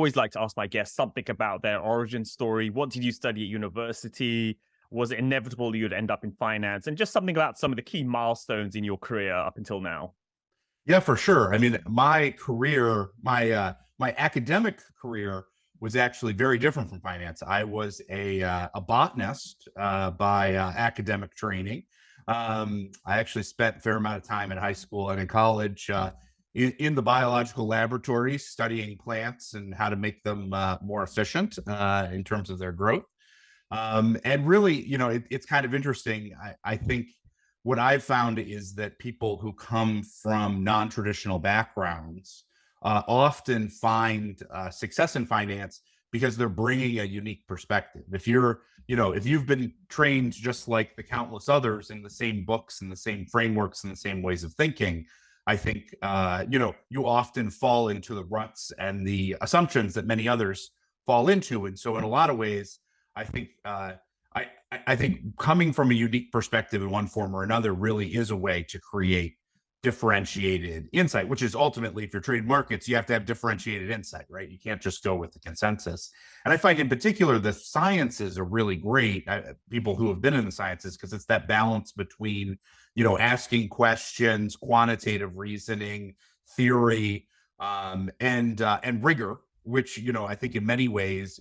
always like to ask my guests something about their origin story. What did you study at university? Was it inevitable you'd end up in finance? And just something about some of the key milestones in your career up until now. Yeah, for sure. I mean, my career, my academic career was actually very different from finance. I was a botanist by academic training. I actually spent a fair amount of time in high school and in college in the biological laboratory studying plants and how to make them more efficient in terms of their growth. And really, it's kind of interesting. I think what I've found is that people who come from non-traditional backgrounds often find success in finance because they're bringing a unique perspective. If you've been trained just like the countless others in the same books and the same frameworks and the same ways of thinking, I think you often fall into the ruts and the assumptions that many others fall into. And so, in a lot of ways, I think I think coming from a unique perspective in one form or another really is a way to create differentiated insight, which is ultimately, if you're trading markets, you have to have differentiated insight, right? You can't just go with the consensus. And I find in particular, the sciences are really great, people who have been in the sciences, because it's that balance between, asking questions, quantitative reasoning, theory, and rigor, which I think in many ways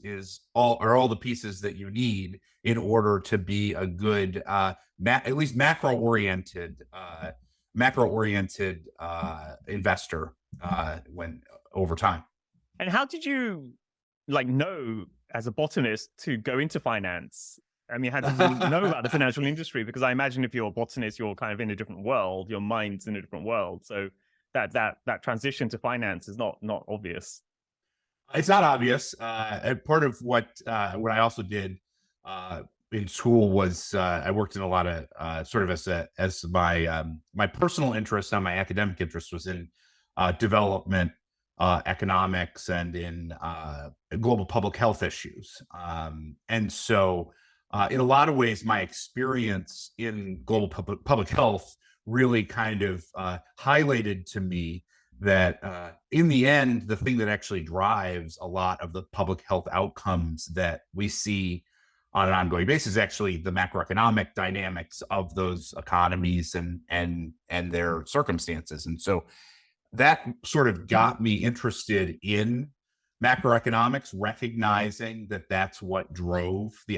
are all the pieces that you need in order to be a good at least macro oriented investor when over time. And how did you know as a botanist to go into finance? I mean, how did you know about the financial industry? Because I imagine if you're a botanist, you're kind of in a different world. Your mind's in a different world. So that transition to finance is not obvious. It's not obvious. And part of what I also did in school was I worked in a lot of sort of as my personal interest and my academic interest was in development economics and in global public health issues. And so, in a lot of ways, my experience in global public health really kind of highlighted to me that in the end, the thing that actually drives a lot of the public health outcomes that we see on an ongoing basis is actually the macroeconomic dynamics of those economies and their circumstances. And so that sort of got me interested in macroeconomics, recognizing that that's what drove the